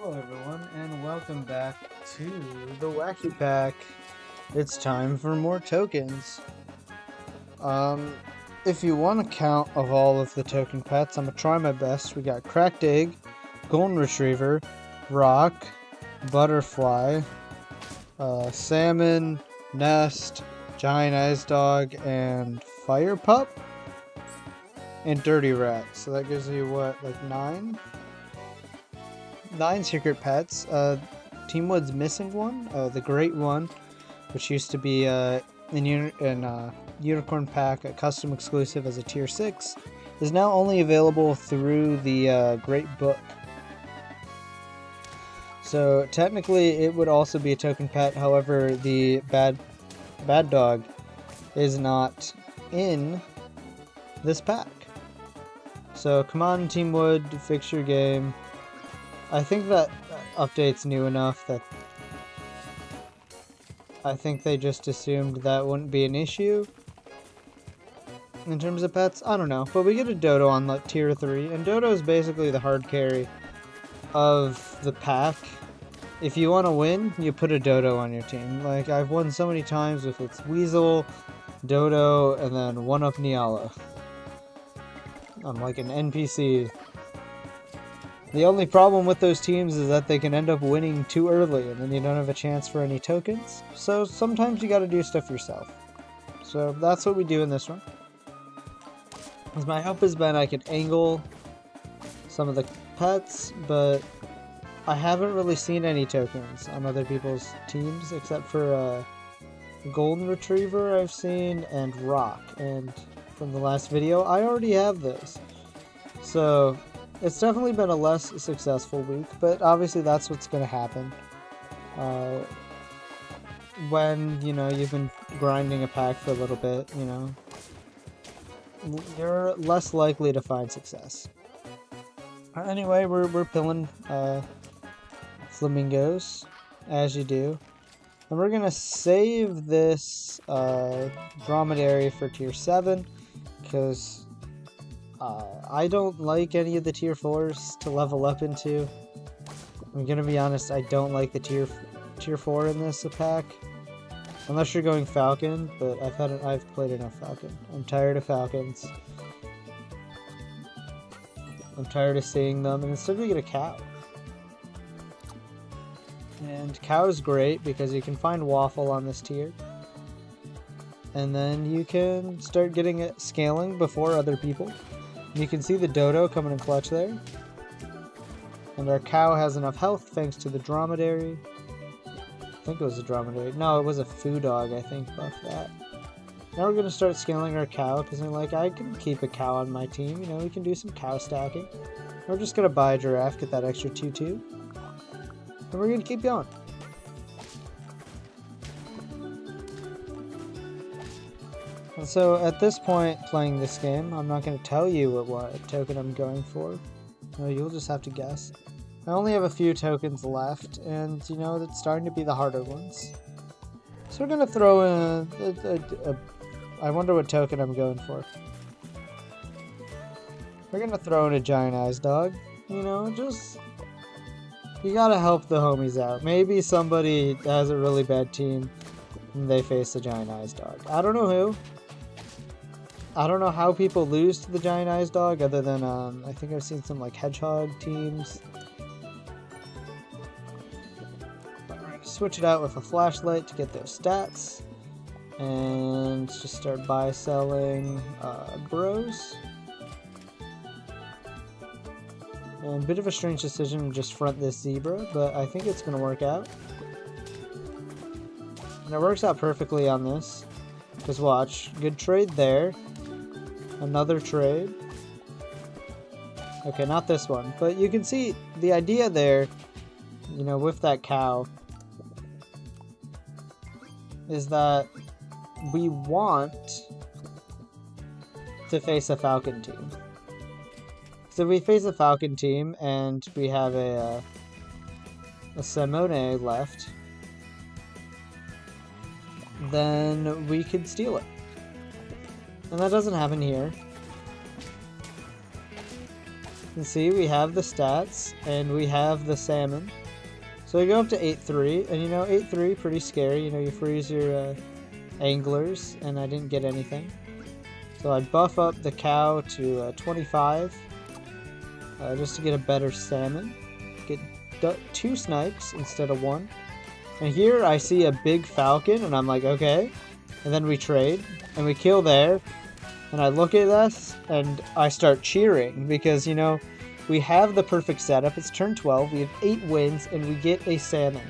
Hello everyone, and welcome back to the Wacky Pack. It's time for more tokens. If you want a count of all of the token pets, I'm gonna try my best. We got Cracked Egg, Golden Retriever, Rock, Butterfly, Salmon, Nest, Giant Ice Dog, and Fire Pup, and Dirty Rat. So that gives you what, like 9? 9 secret pets. Team Wood's missing one, the Great One, which used to be in Unicorn Pack, a custom exclusive as a tier 6, is now only available through the Great Book. So technically it would also be a token pet, however the bad dog is not in this pack. So come on Team Wood, fix your game. I think that update's new enough that I think they just assumed that wouldn't be an issue in terms of pets. I don't know, but we get a Dodo on like tier 3, and Dodo is basically the hard carry of the pack. If you want to win, you put a Dodo on your team. Like, I've won so many times with its Weasel, Dodo, and then 1-up Niala. I'm like an NPC. The only problem with those teams is that they can end up winning too early, and then you don't have a chance for any tokens. So sometimes you gotta do stuff yourself. So that's what we do in this one. As my hope has been I could angle some of the pets, but I haven't really seen any tokens on other people's teams, except for Golden Retriever I've seen, and Rock. And from the last video, I already have those. So it's definitely been a less successful week, but obviously that's what's going to happen. When, you know, you've been grinding a pack for a little bit, you know, you're less likely to find success. Anyway, we're pilling flamingos, as you do. And we're going to save this dromedary for tier 7, because I don't like any of the tier 4s to level up into. I'm gonna be honest, I don't like the tier 4 in this pack. Unless you're going Falcon, but I've played enough Falcon. I'm tired of Falcons. I'm tired of seeing them, and instead we get a cow. And cow is great because you can find Waffle on this tier. And then you can start getting it scaling before other people. You can see the Dodo coming in clutch there. And our cow has enough health thanks to the dromedary. I think it was a dromedary. No, it was a foo dog, I think, buff that. Now we're going to start scaling our cow, because I'm like, I can keep a cow on my team. You know, we can do some cow stacking. We're just going to buy a giraffe, get that extra 2-2. And we're going to keep going. And so at this point playing this game, I'm not going to tell you what token I'm going for. No, you'll just have to guess. I only have a few tokens left, and you know, it's starting to be the harder ones. So we're going to throw in I wonder what token I'm going for. We're going to throw in a Giant Eyes Dog. You know, just, you got to help the homies out. Maybe somebody has a really bad team and they face the Giant Eyes Dog. I don't know who. I don't know how people lose to the Giant Eyes Dog, other than, I think I've seen some, like, Hedgehog teams. We're going to switch it out with a flashlight to get those stats. And just start buy-selling bros. And a bit of a strange decision to just front this zebra, but I think it's going to work out. And it works out perfectly on this. Just watch. Good trade there. Another trade. Okay, not this one. But you can see the idea there, you know, with that cow, is that we want to face a Falcon team. So we face a Falcon team and we have a Simone left, then we could steal it. And that doesn't happen here. And see, we have the stats, and we have the salmon. So we go up to 8-3, and you know, 8-3, pretty scary. You know, you freeze your anglers, and I didn't get anything. So I buff up the cow to 25, just to get a better salmon. Get 2 snipes instead of 1. And here I see a big falcon, and I'm like, okay. And then we trade, and we kill there. And I look at this, and I start cheering, because, you know, we have the perfect setup. It's turn 12, we have 8 wins, and we get a salmon.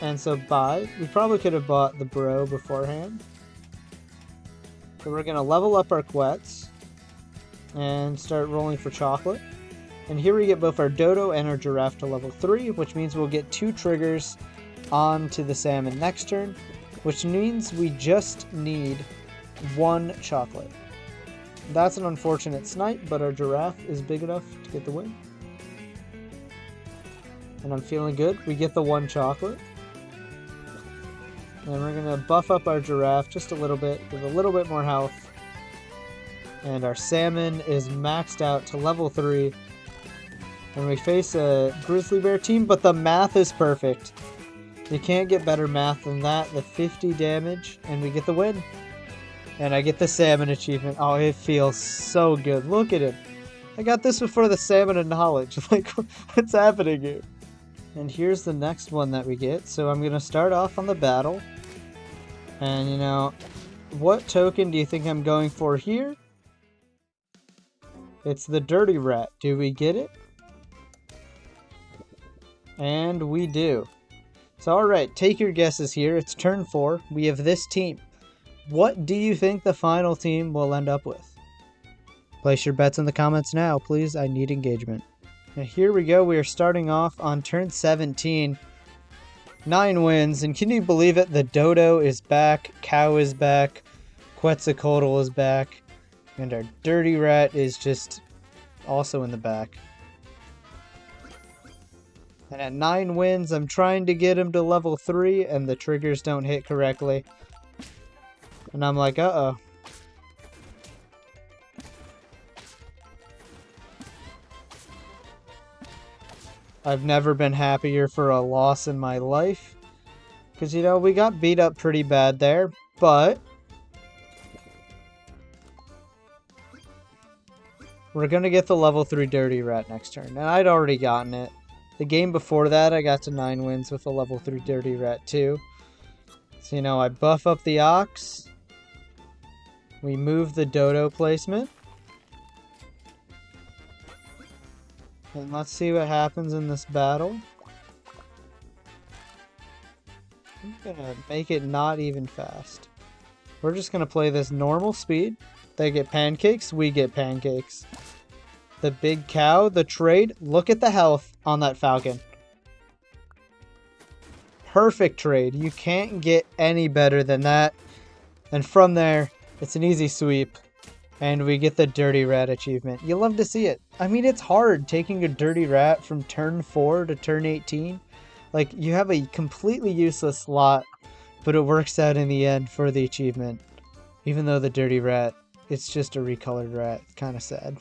And so buy. We probably could have bought the bro beforehand. So we're going to level up our quets, and start rolling for chocolate. And here we get both our dodo and our giraffe to level 3, which means we'll get 2 triggers onto the salmon next turn, which means we just need 1 chocolate. That's an unfortunate snipe, but our giraffe is big enough to get the win. And I'm feeling good. We get the 1 chocolate. And we're going to buff up our giraffe just a little bit, with a little bit more health. And our salmon is maxed out to level 3. And we face a grizzly bear team, but the math is perfect. You can't get better math than that. The 50 damage, and we get the win. And I get the salmon achievement. Oh, it feels so good. Look at it. I got this before the salmon of knowledge. Like, what's happening here? And here's the next one that we get. So I'm going to start off on the battle. And, you know, what token do you think I'm going for here? It's the dirty rat. Do we get it? And we do. So, alright, take your guesses here. It's turn 4. We have this team. What do you think the final team will end up with? Place your bets in the comments now, please. I need engagement. And here we go. We are starting off on turn 17. 9 wins. And can you believe it? The dodo is back. Cow is back. Quetzalcoatl is back. And our dirty rat is just also in the back. And at 9 wins, I'm trying to get him to level 3, and the triggers don't hit correctly. And I'm like, uh-oh. I've never been happier for a loss in my life. Because, you know, we got beat up pretty bad there, but we're going to get the level 3 dirty rat next turn. And I'd already gotten it. The game before that, I got to 9 wins with a level 3 dirty rat too. So, you know, I buff up the ox. We move the dodo placement. And let's see what happens in this battle. I'm gonna make it not even fast. We're just gonna play this normal speed. They get pancakes, we get pancakes. The big cow, the trade, look at the health on that falcon. Perfect trade. You can't get any better than that. And from there, it's an easy sweep. And we get the dirty rat achievement. You love to see it. I mean, it's hard taking a dirty rat from turn 4 to turn 18. Like, you have a completely useless slot, but it works out in the end for the achievement. Even though the dirty rat, it's just a recolored rat. It's kind of sad.